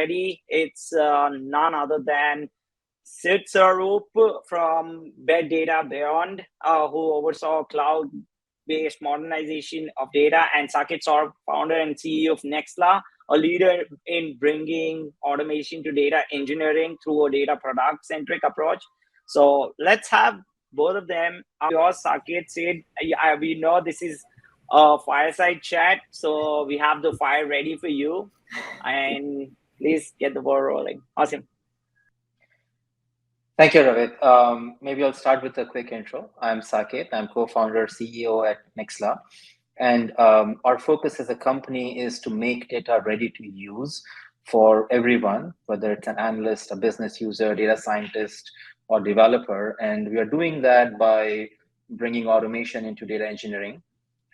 ready. It's none other than Sid Sarup from Bed Data Beyond, who oversaw cloud-based modernization of data, and Saket Saurabh, founder and CEO of Nexla, a leader in bringing automation to data engineering through a data product-centric approach. So let's have both of them. Yours, Saket, Sid, we know this is a fireside chat, so we have the fire ready for you. And please get the ball rolling. Awesome. Thank you, Ravit. Maybe I'll start with a quick intro. I'm Saket. I'm co-founder, CEO at Nexla. And our focus as a company is to make data ready to use for everyone, whether it's an analyst, a business user, data scientist, or developer. And we are doing that by bringing automation into data engineering.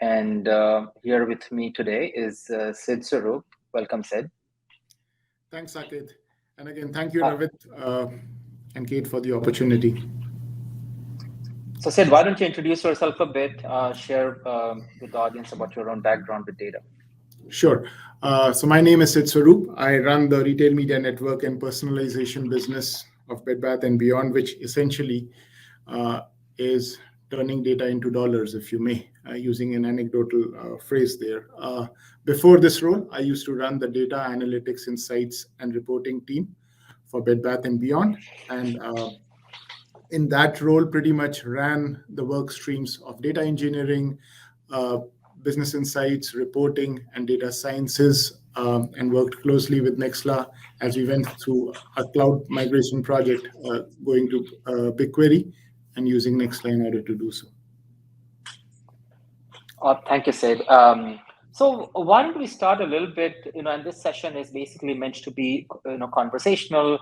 And here with me today is Sid Sarup. Welcome, Sid. Thanks, Saket. And again, thank you, Ravit and Kate, for the opportunity. So Sid, why don't you introduce yourself a bit, share with the audience about your own background with data. Sure. So my name is Sid Sarup. I run the retail media network and personalization business of Bed Bath & Beyond, which essentially is turning data into dollars, if you may, using an anecdotal phrase there. Before this role, I used to run the data analytics, insights, and reporting team for Bed Bath & Beyond. And in that role, pretty much ran the work streams of data engineering, business insights, reporting, and data sciences, and worked closely with Nexla as we went through a cloud migration project going to BigQuery and using Nexla in order to do so. Thank you, Sid. So why don't we start a little bit, and this session is basically meant to be, conversational,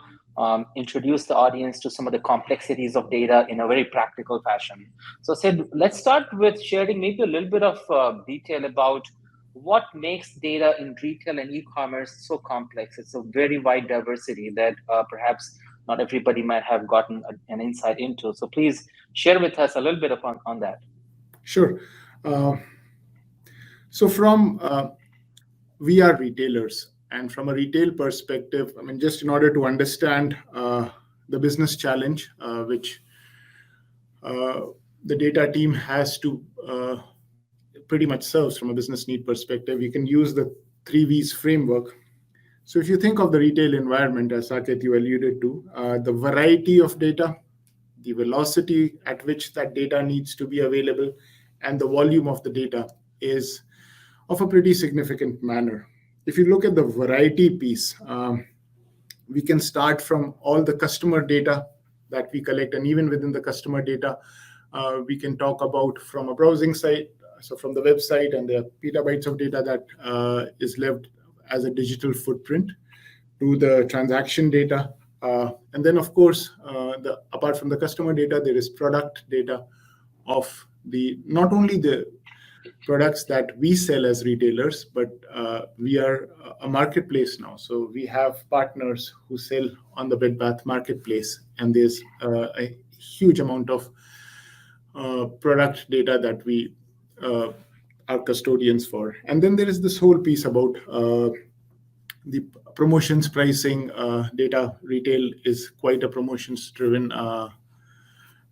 introduce the audience to some of the complexities of data in a very practical fashion. So Sid, let's start with sharing maybe a little bit of detail about what makes data in retail and e-commerce so complex. It's a very wide diversity that perhaps not everybody might have gotten an insight into. So please share with us a little bit on that. Sure. So we are retailers, and from a retail perspective, just in order to understand the business challenge, which the data team has to pretty much serves from a business need perspective, you can use the 3 V's framework. So if you think of the retail environment, as Saket, you alluded to, the variety of data, the velocity at which that data needs to be available, and the volume of the data is of a pretty significant manner. If you look at the variety piece, we can start from all the customer data that we collect, and even within the customer data, we can talk about from a browsing site, so from the website, and the petabytes of data that is left as a digital footprint, to the transaction data. And then, of course, apart from the customer data, there is product data of not only the products that we sell as retailers, but we are a marketplace now. So we have partners who sell on the Bed Bath marketplace, and there's a huge amount of product data that we are custodians for. And then there is this whole piece about the promotions pricing data. Retail is quite a promotions-driven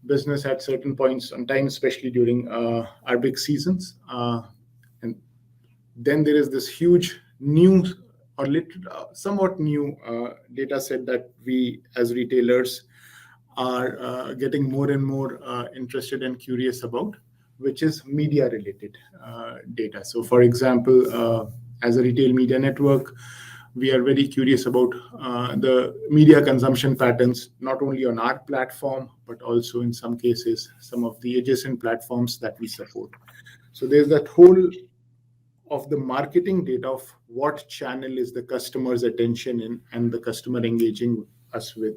business at certain points on time, especially during our big seasons. And then there is this huge new or somewhat new data set that we as retailers are getting more and more interested and curious about, which is media-related data. So, for example, as a retail media network, we are very curious about the media consumption patterns, not only on our platform, but also in some cases, some of the adjacent platforms that we support. So there's that whole of the marketing data of what channel is the customer's attention in and the customer engaging us with.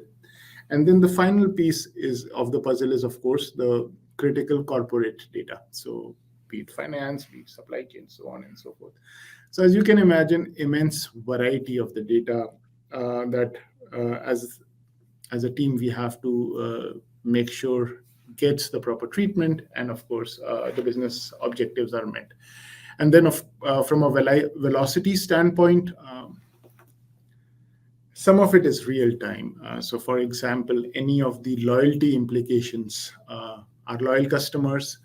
And then the final piece of the puzzle is, of course, the critical corporate data. So be it finance, be it supply chain, so on and so forth. So as you can imagine, immense variety of the data that as a team, we have to make sure gets the proper treatment, and of course, the business objectives are met. And then from a velocity standpoint, Some of it is real time. So, for example, any of the loyalty implications, our loyal customers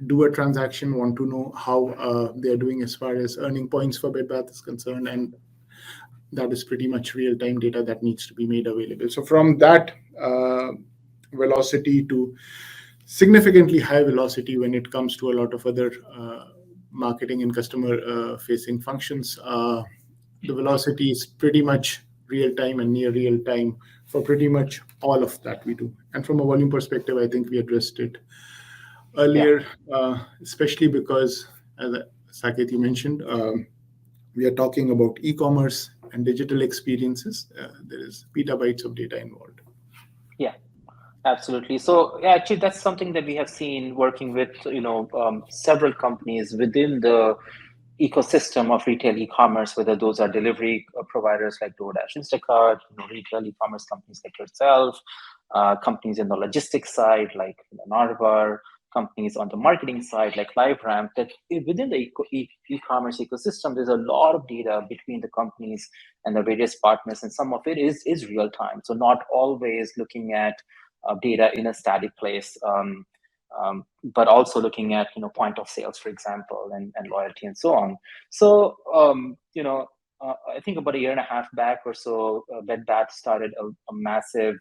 do a transaction, want to know how they are doing as far as earning points for Bed Bath is concerned, and that is pretty much real time data that needs to be made available. So, from that velocity to significantly high velocity when it comes to a lot of other marketing and customer facing functions, the velocity is pretty much real time and near real time for pretty much all of that we do. And from a volume perspective, I think we addressed it earlier, especially because, as Saket, you mentioned, we are talking about e-commerce and digital experiences. There is petabytes of data involved. Yeah, absolutely. So actually, that's something that we have seen working with several companies within the ecosystem of retail e-commerce, whether those are delivery providers like DoorDash, Instacart, retail e-commerce companies like yourself, companies in the logistics side like Narvar, companies on the marketing side like LiveRamp, that within the e-commerce ecosystem, there's a lot of data between the companies and the various partners, and some of it is real time. So not always looking at data in a static place, but also looking at point of sales, for example, and loyalty and so on. So I think about a year and a half back or so, Bed Bath started a massive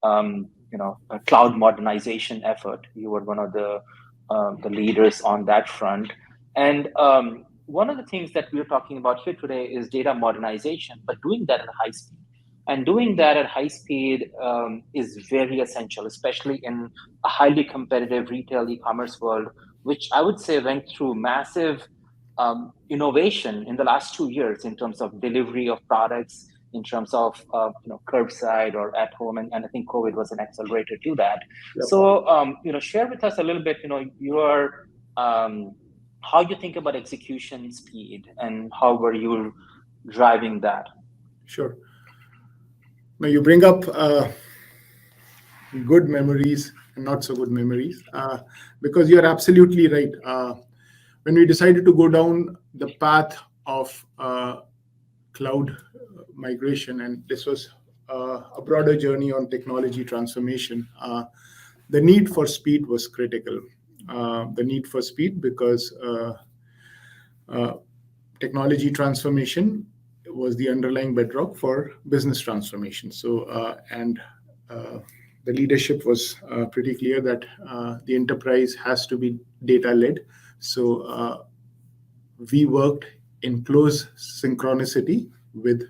a cloud modernization effort. You were one of the leaders on that front. And one of the things that we're talking about here today is data modernization, but doing that at high speed. And doing that at high speed is very essential, especially in a highly competitive retail e-commerce world, which I would say went through massive innovation in the last 2 years in terms of delivery of products, in terms of curbside or at home, and I think COVID was an accelerator to that. Yep. So share with us a little bit, your how you think about execution speed and how were you driving that? Sure. Now you bring up good memories and not so good memories, because you're absolutely right. When we decided to go down the path of cloud migration, and this was a broader journey on technology transformation, the need for speed was critical. The need for speed because technology transformation was the underlying bedrock for business transformation. So, the leadership was pretty clear that the enterprise has to be data-led. So we worked in close synchronicity with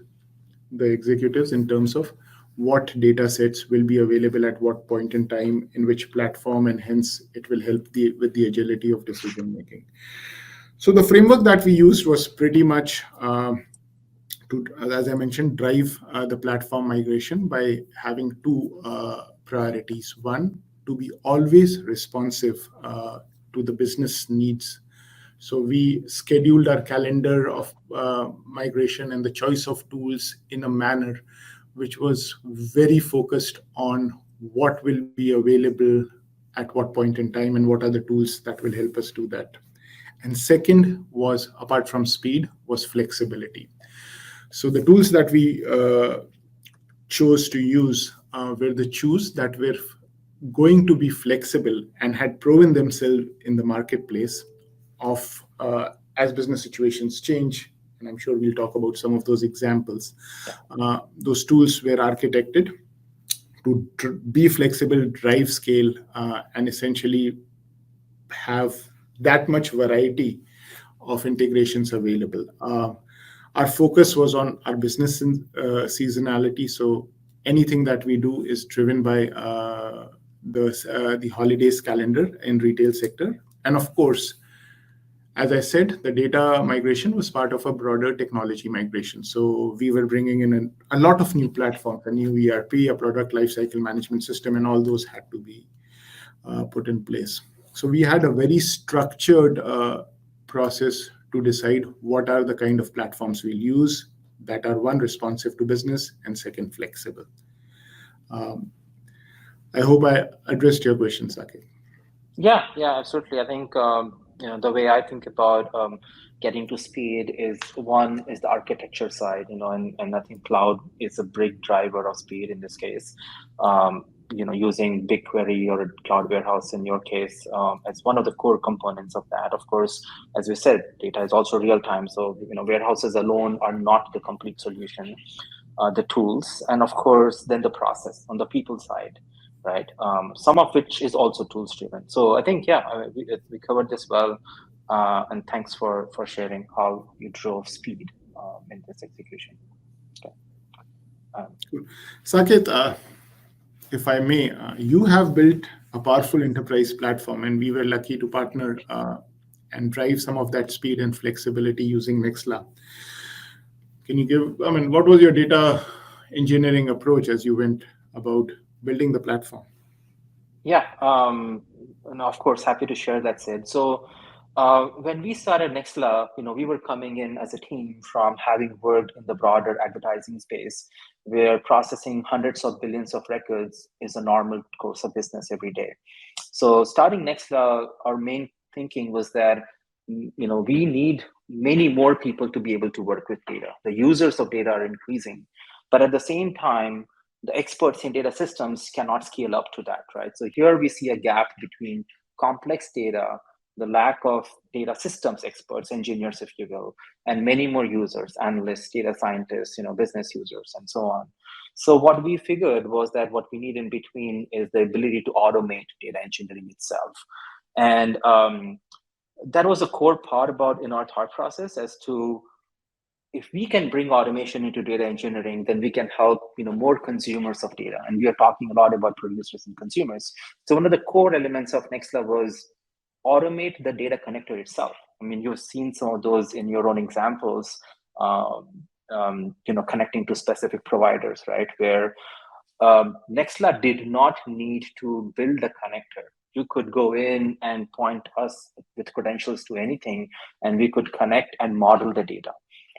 the executives in terms of what data sets will be available at what point in time, in which platform, and hence it will help with the agility of decision making. So the framework that we used was pretty much to, as I mentioned, drive the platform migration by having two priorities. One, to be always responsive to the business needs. So we scheduled our calendar of migration and the choice of tools in a manner which was very focused on what will be available at what point in time and what are the tools that will help us do that. And second was, apart from speed, was flexibility. So the tools that we chose to use were the tools that were going to be flexible and had proven themselves in the marketplace of as business situations change, and I'm sure we'll talk about some of those examples. Those tools were architected to be flexible, drive scale, and essentially have that much variety of integrations available. Our focus was on our business seasonality. So anything that we do is driven by the holidays calendar in retail sector. And of course, as I said, the data migration was part of a broader technology migration. So we were bringing in a lot of new platforms, a new ERP, a product lifecycle management system, and all those had to be put in place. So we had a very structured process to decide what are the kind of platforms we'll use that are, one, responsive to business, and second, flexible. I hope I addressed your question, Saket. Yeah, absolutely. I think the way I think about getting to speed is one is the architecture side, and I think cloud is a big driver of speed in this case. Using BigQuery or a cloud warehouse in your case as one of the core components of that. Of course, as we said, data is also real time. So, warehouses alone are not the complete solution. The tools, and of course, then the process on the people side, right? Some of which is also tools driven. So I think, we covered this well. And thanks for sharing how you drove speed in this execution. Okay. Cool. Saket, if I may, you have built a powerful enterprise platform, and we were lucky to partner and drive some of that speed and flexibility using Nextla. Can you give, what was your data engineering approach as you went about building the platform? Yeah, and of course, happy to share that, Sid. So when we started Nextla, we were coming in as a team from having worked in the broader advertising space, where processing hundreds of billions of records is a normal course of business every day. So starting Nextla, our main thinking was that we need many more people to be able to work with data. The users of data are increasing, but at the same time, the experts in data systems cannot scale up to that, right? So here we see a gap between complex data, the lack of data systems experts, engineers, if you will, and many more users, analysts, data scientists, business users, and so on. So what we figured was that what we need in between is the ability to automate data engineering itself. And that was a core part about in our thought process as to if we can bring automation into data engineering, then we can help more consumers of data. And we are talking a lot about producers and consumers. So one of the core elements of Nextla was automate the data connector itself. You've seen some of those in your own examples, connecting to specific providers, right? Where Nextla did not need to build a connector. You could go in and point us with credentials to anything, and we could connect and model the data.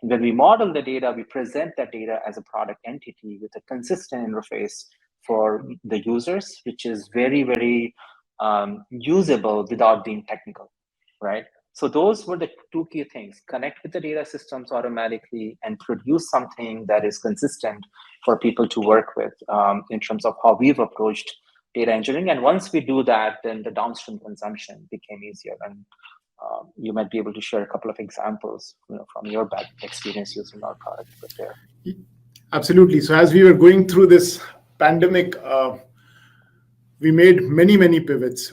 When we model the data, we present that data as a product entity with a consistent interface for the users, which is very, very usable without being technical, right? So those were the two key things: connect with the data systems automatically and produce something that is consistent for people to work with in terms of how we've approached data engineering. And once we do that, then the downstream consumption became easier. And you might be able to share a couple of examples from your back experience using our product there. Absolutely. So as we were going through this pandemic, we made many pivots,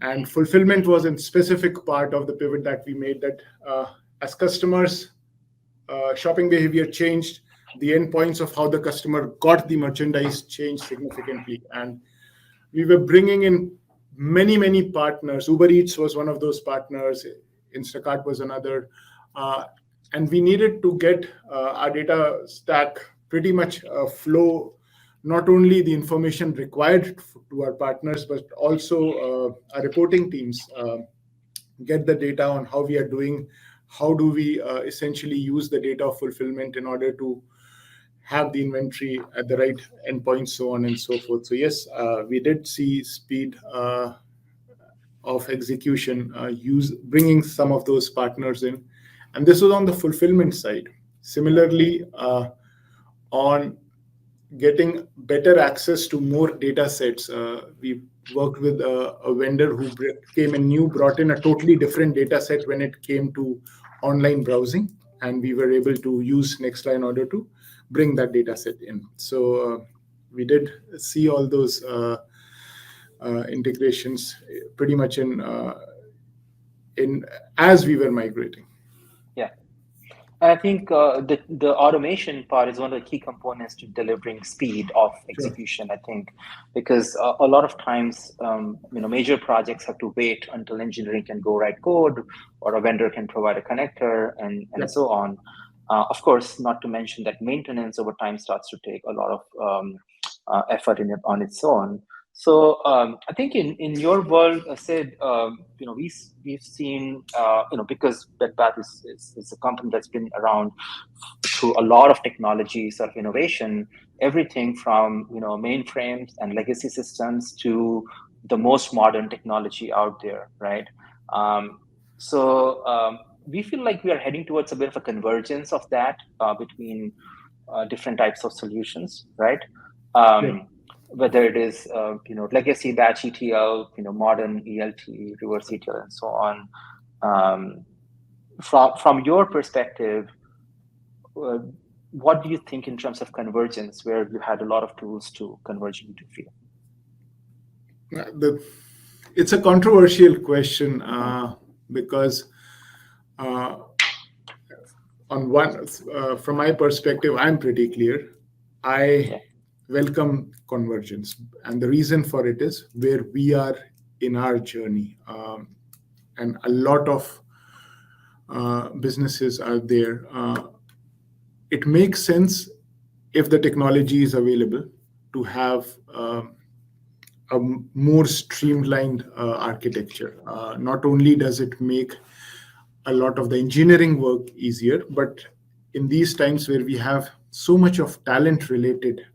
and fulfillment was a specific part of the pivot that we made. That as customers' shopping behavior changed, the endpoints of how the customer got the merchandise changed significantly, and we were bringing in many partners. Uber Eats was one of those partners. Instacart was another. And we needed to get our data stack pretty much flow, not only the information required to our partners, but also our reporting teams get the data on how we are doing. How do we essentially use the data of fulfillment in order to have the inventory at the right endpoints, so on and so forth. So yes, we did see speed of execution, bringing some of those partners in, and this was on the fulfillment side. Similarly, on getting better access to more data sets, we worked with a vendor who brought in a totally different data set when it came to online browsing, and we were able to use Nextla in order to bring that data set in. So we did see all those integrations pretty much in as we were migrating. Yeah, I think the automation part is one of the key components to delivering speed of execution. Sure. I think because a lot of times, major projects have to wait until engineering can go write code, or a vendor can provide a connector, and so on. Of course, not to mention that maintenance over time starts to take a lot of effort on its own. So I think in your world, Sid, we've seen, because Bed Bath is a company that's been around through a lot of technology sort of innovation, everything from mainframes and legacy systems to the most modern technology out there, right? So we feel like we are heading towards a bit of a convergence of that between different types of solutions, right? Whether it is legacy batch ETL, modern ELT, reverse ETL, and so on. From your perspective, what do you think in terms of convergence, where you had a lot of tools to converge into field? It's a controversial question because from my perspective, I'm pretty clear. I welcome convergence, and the reason for it is where we are in our journey, and a lot of businesses are there. It makes sense if the technology is available to have a more streamlined architecture. Not only does it make a lot of the engineering work easier, but in these times where we have so much of talent-related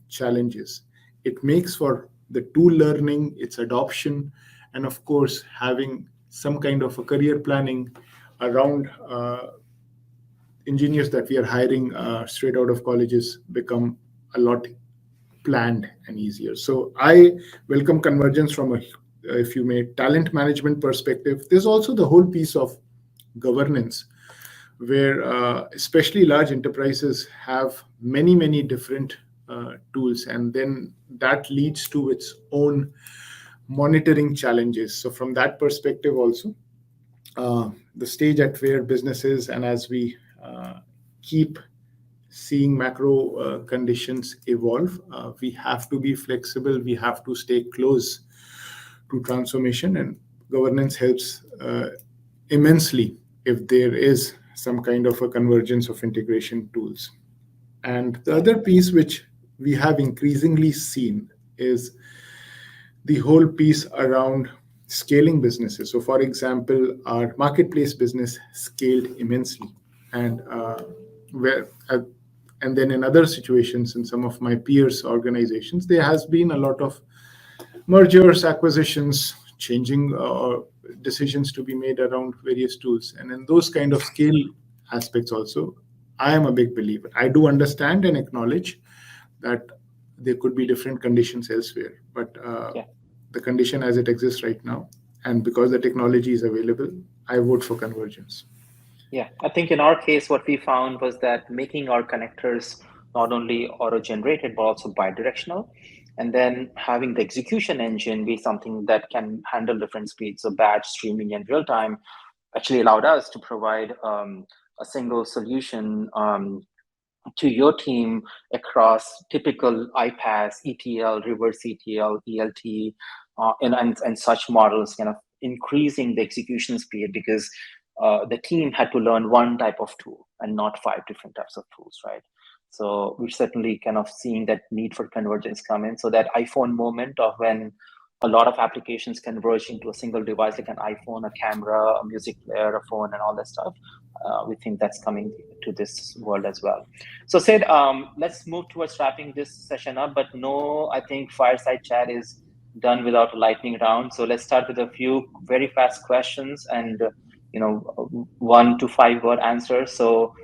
challenges, it makes for the tool learning, its adoption, and of course, having some kind of a career planning around engineers that we are hiring straight out of colleges become a lot planned and easier. So I welcome convergence from a, if you may, talent management perspective. There's also the whole piece of governance, where especially large enterprises have many different tools, and then that leads to its own monitoring challenges. So from that perspective also, the stage at where businesses, and as we keep seeing macro conditions evolve, we have to be flexible, we have to stay close to transformation, and governance helps immensely if there is some kind of a convergence of integration tools. And the other piece which we have increasingly seen is the whole piece around scaling businesses. So for example, our marketplace business scaled immensely, and then in other situations, in some of my peers' organizations, there has been a lot of mergers, acquisitions, changing decisions to be made around various tools. And in those kind of scale aspects also, I am a big believer. I do understand and acknowledge that there could be different conditions elsewhere, but the condition as it exists right now, and because the technology is available, I vote for convergence. Yeah, I think in our case, what we found was that making our connectors not only auto-generated, but also bidirectional, and then having the execution engine be something that can handle different speeds, so batch, streaming, and real-time, actually allowed us to provide a single solution to your team across typical iPaaS, ETL, reverse ETL, ELT, and such models, kind of increasing the execution speed, because the team had to learn one type of tool and not 5 different types of tools, right? So we're certainly kind of seeing that need for convergence come in. So that iPhone moment of when a lot of applications converge into a single device, like an iPhone, a camera, a music player, a phone, and all that stuff, we think that's coming to this world as well. So Sid, let's move towards wrapping this session up, but no, I think fireside chat is done without a lightning round. So let's start with a few very fast questions and 1 to 5 word answers. So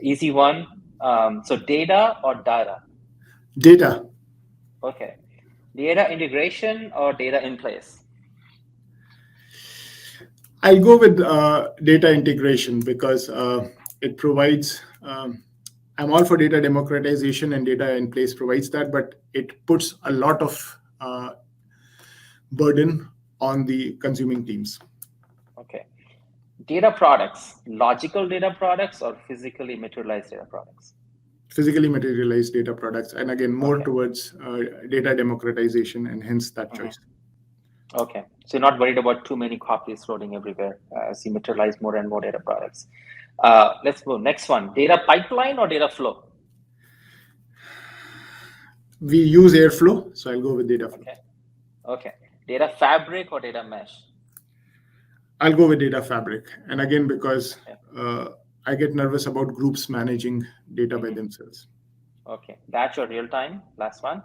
easy one. So data or data? Data. Okay. Data integration or data in place? I'll go with data integration because it provides, I'm all for data democratization, and data in place provides that, but it puts a lot of burden on the consuming teams. Okay. Data products, logical data products or physically materialized data products? Physically materialized data products, and again, more towards data democratization, and hence that choice. Okay, so you're not worried about too many copies floating everywhere as you materialize more and more data products. Let's go next one. Data pipeline or data flow? We use Airflow, so I'll go with data flow. Okay. Data fabric or data mesh? I'll go with data fabric, and again, because I get nervous about groups managing data by themselves. Okay. Batch or real time? Last one.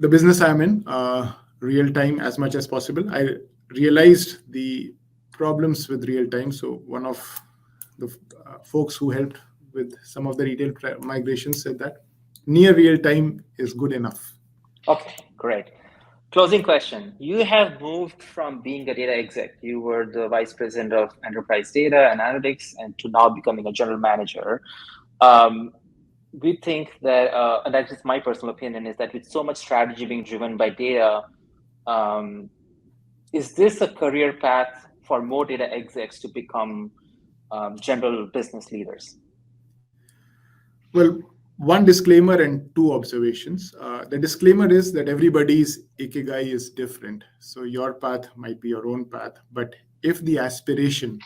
The business I'm in, real time as much as possible. I realized the problems with real time. So one of the folks who helped with some of the retail migrations said that near real time is good enough. Okay, great. Closing question. You have moved from being a data exec, you were the vice president of enterprise data and analytics, and to now becoming a general manager. We think that, and that's just my personal opinion, is that with so much strategy being driven by data, is this a career path for more data execs to become general business leaders? Well, one disclaimer and two observations. The disclaimer is that everybody's ikigai is different. So your path might be your own path. But if the aspiration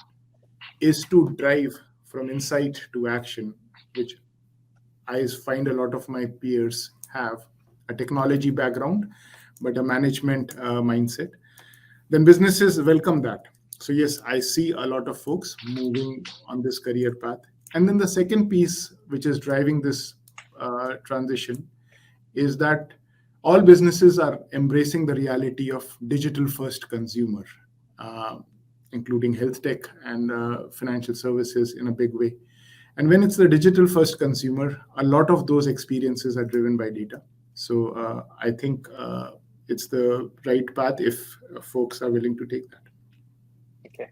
is to drive from insight to action, which I find a lot of my peers have a technology background, but a management mindset, then businesses welcome that. So yes, I see a lot of folks moving on this career path. And then the second piece, which is driving this transition, is that all businesses are embracing the reality of digital first consumer, including health tech and financial services in a big way. And when it's the digital first consumer, a lot of those experiences are driven by data. So I think it's the right path if folks are willing to take that. Okay.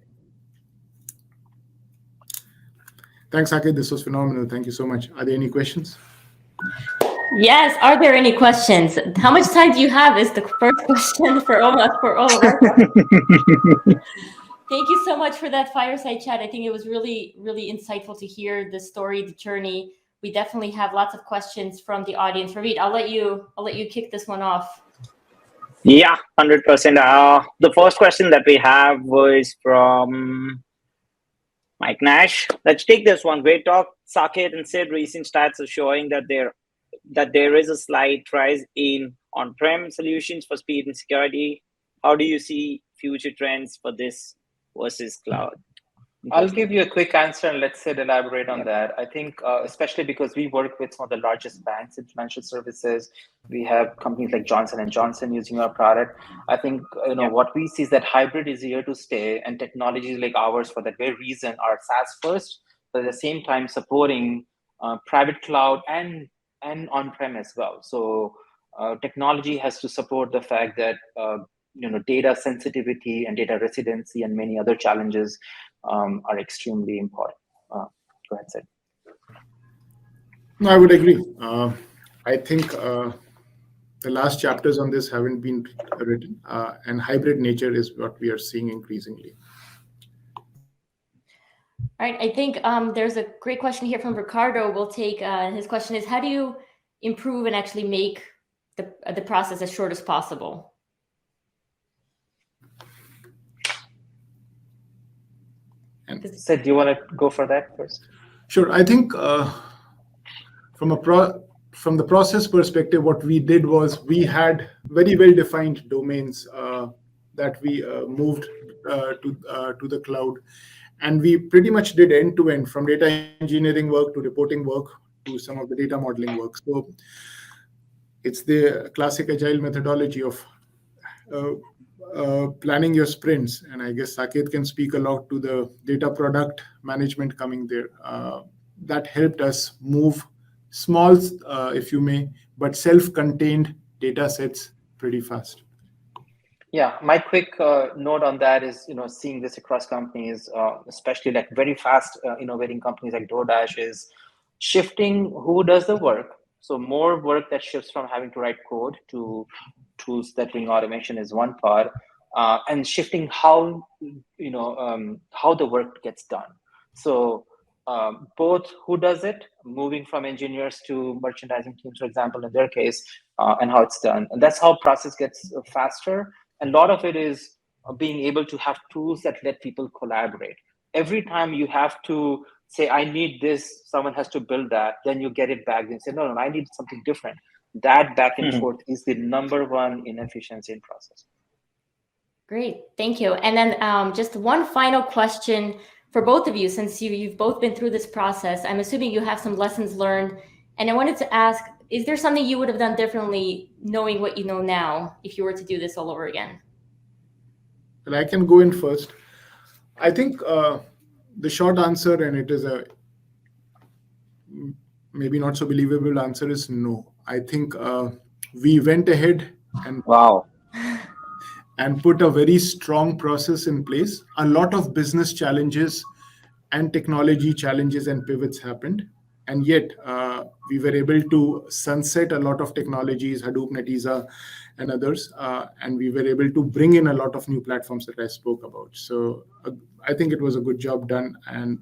Thanks, Saket. This was phenomenal. Thank you so much. Are there any questions? Yes. Are there any questions? How much time do you have is the first question for all of us. Thank you so much for that fireside chat. I think it was really, really insightful to hear the story, the journey. We definitely have lots of questions from the audience. Ravid, I'll let you kick this one off. Yeah, 100%. The first question that we have was from Mike Nash. Let's take this one. Great talk, Saket and Sid. Recent stats are showing that there is a slight rise in on-prem solutions for speed and security. How do you see future trends for this versus cloud? I'll give you a quick answer and let Sid elaborate on that. I think, especially because we work with some of the largest banks in financial services, we have companies like Johnson & Johnson using our product. I think what we see is that hybrid is here to stay, and technologies like ours, for that very reason, are SaaS first, but at the same time supporting private cloud and on-prem as well. So technology has to support the fact that data sensitivity and data residency and many other challenges are extremely important. Go ahead, Sid. No, I would agree. I think the last chapters on this haven't been written, and hybrid nature is what we are seeing increasingly. All right. I think there's a great question here from Ricardo. We'll take his question is, how do you improve and actually make the process as short as possible? Sid, do you want to go for that first? Sure. I think from the process perspective, what we did was we had very well-defined domains that we moved to the cloud, and we pretty much did end-to-end, from data engineering work to reporting work to some of the data modeling work. So it's the classic agile methodology of planning your sprints, and I guess Saket can speak a lot to the data product management coming there. That helped us move small, if you may, but self-contained data sets pretty fast. Yeah, my quick note on that is, seeing this across companies, especially like very fast innovating companies like DoorDash, is shifting who does the work. So more work that shifts from having to write code to tools that bring automation is one part, and shifting how the work gets done. So both who does it, moving from engineers to merchandising teams, for example, in their case, and how it's done. And that's how process gets faster. And a lot of it is being able to have tools that let people collaborate. Every time you have to say, I need this, someone has to build that, then you get it back and say, no, I need something different. That back and forth is the number one inefficiency in process. Great, thank you. And then just one final question for both of you, since you've both been through this process. I'm assuming you have some lessons learned. And I wanted to ask, is there something you would have done differently knowing what you know now if you were to do this all over again? Well, I can go in first. I think the short answer, and it is a maybe not so believable answer, is no. I think we went ahead and Wow. and put a very strong process in place. A lot of business challenges and technology challenges and pivots happened. And yet we were able to sunset a lot of technologies, Hadoop, Netezza, and others. And we were able to bring in a lot of new platforms that I spoke about. So I think it was a good job done. And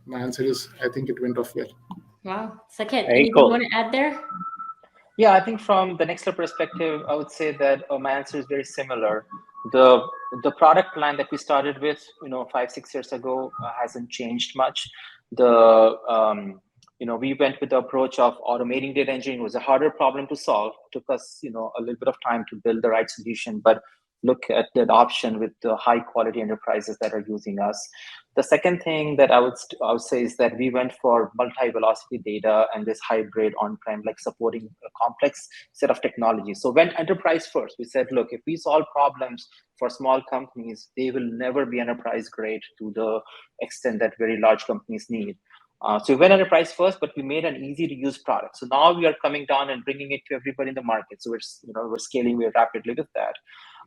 my answer is, I think it went off well. Wow. Saket, Very anything cool. you want to add there? Yeah, I think from the Nextler perspective, I would say that my answer is very similar. The product plan that we started with, 5-6 years ago, hasn't changed much. We went with the approach of automating data engineering. It was a harder problem to solve. It took us, a little bit of time to build the right solution, but look at the adoption with the high quality enterprises that are using us. The second thing that I would say is that we went for multi-velocity data and this hybrid on-prem, like supporting a complex set of technologies. So when enterprise first, we said, look, if we solve problems for small companies, they will never be enterprise grade to the extent that very large companies need. So we went enterprise first, but we made an easy to use product. So now we are coming down and bringing it to everybody in the market. So we're scaling very rapidly with that.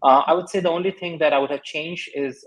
I would say the only thing that I would have changed is,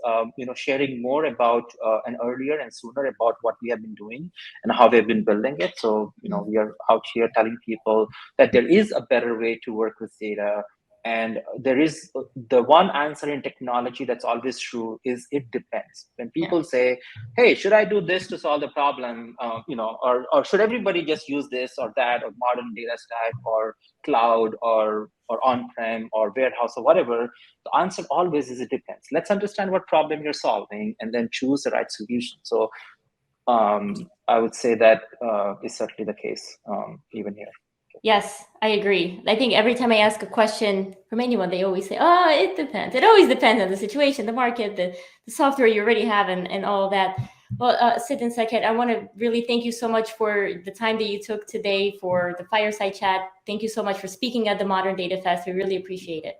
sharing more about and earlier and sooner about what we have been doing and how we've been building it. So, we are out here telling people that there is a better way to work with data. And there is the one answer in technology that's always true is it depends. When people say, hey, should I do this to solve the problem? Or should everybody just use this or that, or modern data stack or cloud or on-prem or warehouse or whatever? The answer always is it depends. Let's understand what problem you're solving and then choose the right solution. So I would say that is certainly the case even here. Yes, I agree. I think every time I ask a question from anyone, they always say, oh, it depends. It always depends on the situation, the market, the software you already have, and all of that. Well, Sid and Saket, I want to really thank you so much for the time that you took today for the fireside chat. Thank you so much for speaking at the Modern Data Fest. We really appreciate it.